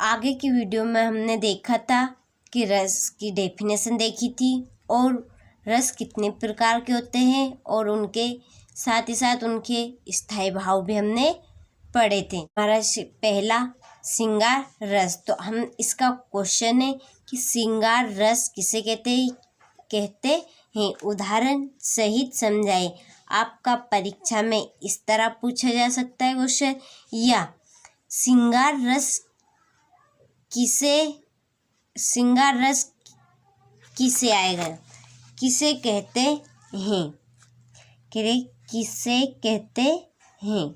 आगे की वीडियो में हमने देखा था कि रस की डेफिनेशन देखी थी और रस कितने प्रकार के होते हैं और उनके साथ ही साथ उनके स्थायी भाव भी हमने पढ़े थे। हमारा पहला श्रृंगार रस, तो हम इसका क्वेश्चन है कि श्रृंगार रस किसे कहते हैं, उदाहरण सहित समझाए। आपका परीक्षा में इस तरह पूछा जा सकता है क्वेश्चन, या श्रृंगार रस किसे आएगा, किसे कहते हैं, किसे कहते हैं,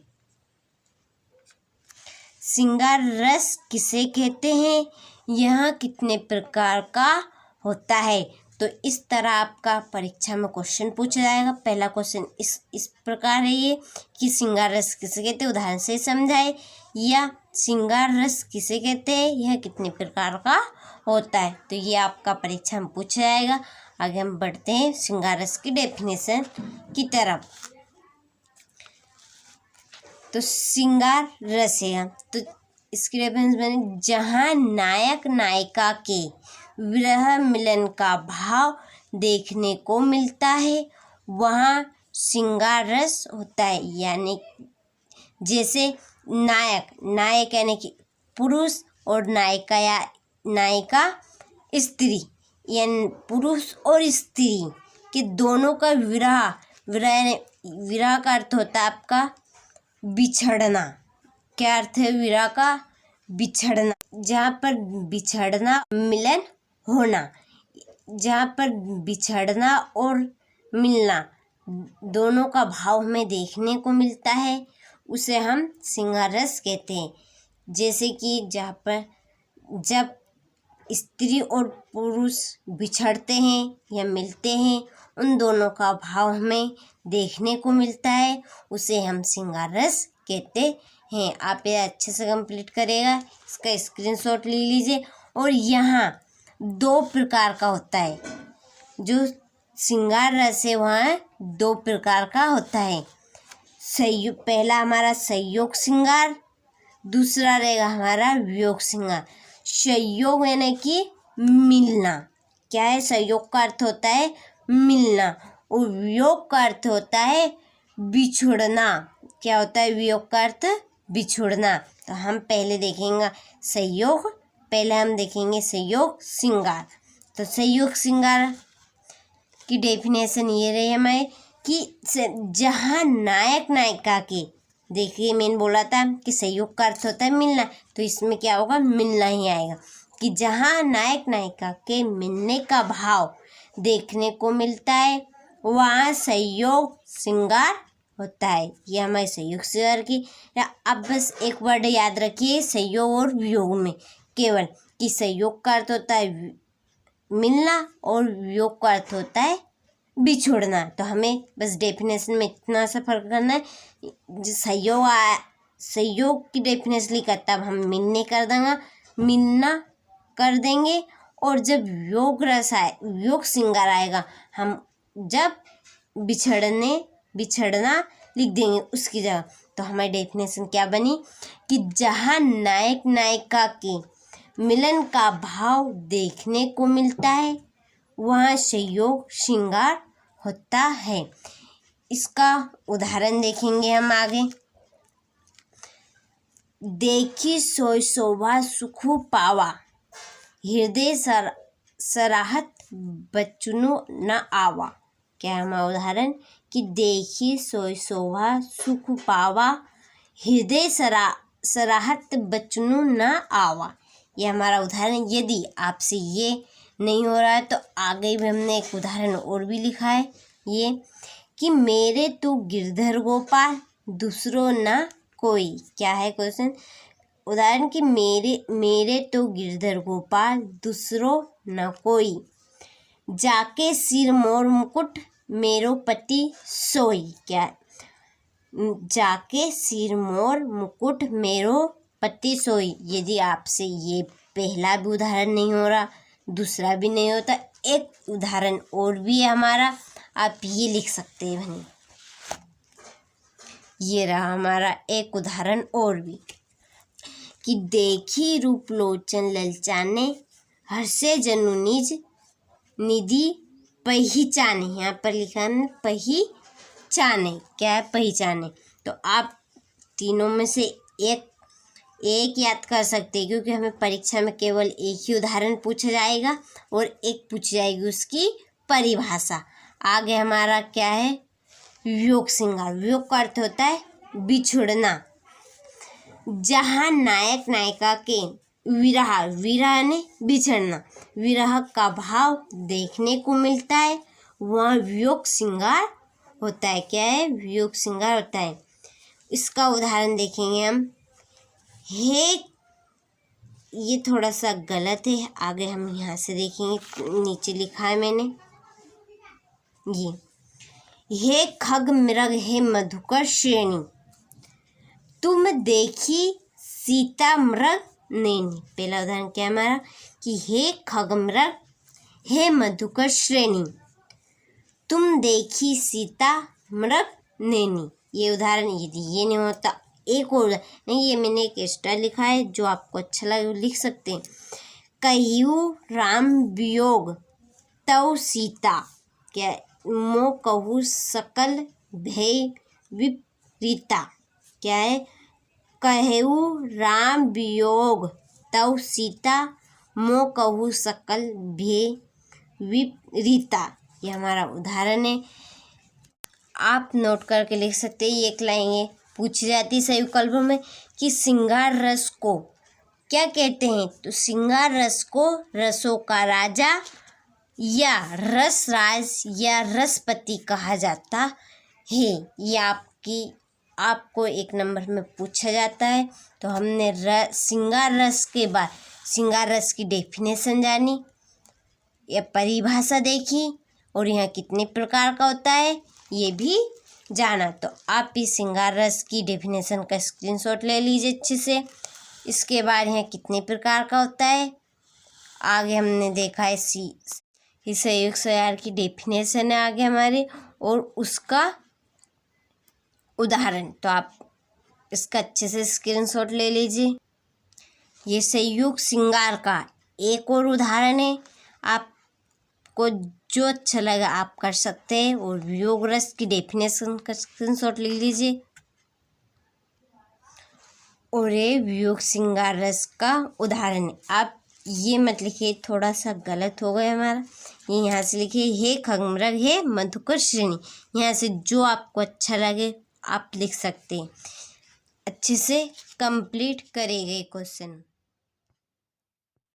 श्रृंगार रस किसे कहते हैं, यह कितने प्रकार का होता है। तो इस तरह आपका परीक्षा में क्वेश्चन पूछा जाएगा। पहला क्वेश्चन इस प्रकार है ये कि श्रृंगार रस किसे कहते हैं, उदाहरण से समझाए, या श्रृंगार रस किसे कहते हैं, यह कितने प्रकार का होता है। तो ये आपका परीक्षा में पूछा जाएगा। आगे हम बढ़ते हैं श्रृंगार रस की डेफिनेशन की तरफ। तो श्रृंगार रस है, तो इसकी डेफिनेशन बने, जहाँ नायक नायिका के विरह मिलन का भाव देखने को मिलता है वहाँ श्रृंगार रस होता है। यानी जैसे नायक यानी कि पुरुष और नायिका या नायिका स्त्री, यानी पुरुष और स्त्री के दोनों का विरह का अर्थ होता है आपका बिछड़ना। क्या अर्थ है विरह का? बिछड़ना। जहाँ पर बिछड़ना मिलन होना, जहाँ पर बिछड़ना और मिलना दोनों का भाव हमें देखने को मिलता है उसे हम श्रृंगार रस कहते हैं। जैसे कि जहाँ पर जब स्त्री और पुरुष बिछड़ते हैं या मिलते हैं, उन दोनों का भाव हमें देखने को मिलता है, उसे हम श्रृंगार रस कहते हैं। आप ये अच्छे से कंप्लीट करेगा, इसका स्क्रीनशॉट ले लीजिए। और यहाँ 2 प्रकार का होता है, जो श्रृंगार रस है वहाँ 2 प्रकार का होता है। पहला हमारा संयोग श्रृंगार, दूसरा रहेगा हमारा वियोग श्रृंगार। संयोग यानी कि मिलना। क्या है? संयोग का अर्थ होता है मिलना और वियोग का अर्थ होता है बिछुड़ना। क्या होता है वियोग का अर्थ? बिछुड़ना। तो हम पहले देखेंगे संयोग, पहले हम देखेंगे संयोग श्रृंगार। तो संयोग श्रृंगार की डेफिनेशन ये रही हमारे कि जहाँ नायक नायिका के, देखिए मैंने बोला था कि संयोग का अर्थ होता है मिलना, तो इसमें क्या होगा? मिलना ही आएगा। कि जहाँ नायक नायिका के मिलने का भाव देखने को मिलता है वहाँ संयोग श्रृंगार होता है। ये हमारे संयोग श्रृंगार की। अब बस एक वर्ड याद रखिए संयोग और वियोग में, केवल कि संयोग का अर्थ होता है मिलना और वियोग का अर्थ होता है बिछोड़ना। तो हमें बस डेफिनेशन में इतना सा फर्क करना है। संयोग की डेफिनेशन लिखा तब हम मिलना कर देंगे, और जब वियोग श्रृंगार आएगा हम जब बिछड़ना लिख देंगे उसकी जगह। तो हमारी डेफिनेशन क्या बनी कि जहाँ नायक नायिका के मिलन का भाव देखने को मिलता है वहाँ संयोग श्रृंगार होता है। इसका उदाहरण देखेंगे हम आगे। देखी सोई शोभा सुख पावा, हृदय सराहत बचनु न आवा। क्या है हमारा उदाहरण कि देखी सोई शोभा सुख पावा, हृदय सराहत बचनु न आवा। ये हमारा उदाहरण। यदि आपसे ये नहीं हो रहा है तो आगे भी हमने एक उदाहरण और भी लिखा है, ये कि मेरे तो गिरधर गोपाल दूसरो न कोई। क्या है क्वेश्चन? उदाहरण कि मेरे तो गिरधर गोपाल दूसरो न कोई, जाके सिर मोर मुकुट मेरो पति सोई। क्या? जाके सिर मोर मुकुट मेरो पति सोई। यदि आपसे ये पहला भी उदाहरण नहीं हो रहा, दूसरा भी नहीं होता, एक उदाहरण और भी है हमारा, आप ये लिख सकते हैं बनी। ये रहा हमारा एक उदाहरण और भी कि देखी रूप लोचन ललचाने, हर्षे जनु निज निधि पहचाने। यहाँ पर लिखा है पहचाने, क्या है पहचाने। तो आप तीनों में से एक याद कर सकते हैं, क्योंकि हमें परीक्षा में केवल एक ही उदाहरण पूछा जाएगा और एक पूछी जाएगी उसकी परिभाषा। आगे हमारा क्या है, वियोग श्रृंगार। वियोग का अर्थ होता है बिछुड़ना। जहाँ नायक नायिका के विरह, विरह ने बिछड़ना, विरह का भाव देखने को मिलता है, वह वियोग श्रृंगार होता है। क्या है, वियोग श्रृंगार होता है। इसका उदाहरण देखेंगे हम। हे, ये थोड़ा सा गलत है, आगे हम यहाँ से देखेंगे, नीचे लिखा है मैंने ये, हे खग मृग हे मधुकर श्रेणी, तुम देखी सीता मृग नैनी। पहला उदाहरण क्या है हमारा कि हे खग मृग हे मधुकर श्रेणी, तुम देखी सीता मृग नैनी। ये उदाहरण यदि ये नहीं होता, एक और नहीं, ये मैंने एक एक्स्ट्रा लिखा है, जो आपको अच्छा लगे वो लिख सकते हैं। कहियु राम वियोग तव सीता, क्या मो कहू सकल भय विपरीता। क्या है, कहु राम वियोग तव सीता, मो कहू सकल भय विपरीता। ये हमारा उदाहरण है, आप नोट करके लिख सकते हैं। एक लाइन पूछी जाती है सही विकल्पों में कि श्रृंगार रस को क्या कहते हैं। तो श्रृंगार रस को रसों का राजा या रसराज या रसपति कहा जाता है। ये आपको एक नंबर में पूछा जाता है। तो हमने श्रृंगार रस के बाद श्रृंगार रस की डेफिनेशन जानी या परिभाषा देखी, और यहाँ कितने प्रकार का होता है ये भी जाना। तो आप इस श्रृंगार रस की डेफिनेशन का स्क्रीनशॉट ले लीजिए अच्छे से। इसके बाद यहाँ कितने प्रकार का होता है, आगे हमने देखा है इस संयुक्त संयार की डेफिनेशन है आगे हमारे, और उसका उदाहरण। तो आप इसका अच्छे से स्क्रीनशॉट ले लीजिए। ये संयुक्त श्रृंगार का एक और उदाहरण है। आपको जो अच्छा लगा आप कर सकते हैं, और वियोग रस की डेफिनेशन का स्क्रीनशॉट ले लीजिए। और ये वियोग श्रृंगार रस का उदाहरण है। आप ये मत लिखिए, थोड़ा सा गलत हो गया हमारा। ये यहाँ से लिखिए हे खगमृग हे मधुकर श्रेणी। यहाँ से जो आपको अच्छा लगे आप लिख सकते हैं। अच्छे से कंप्लीट करेंगे क्वेश्चन।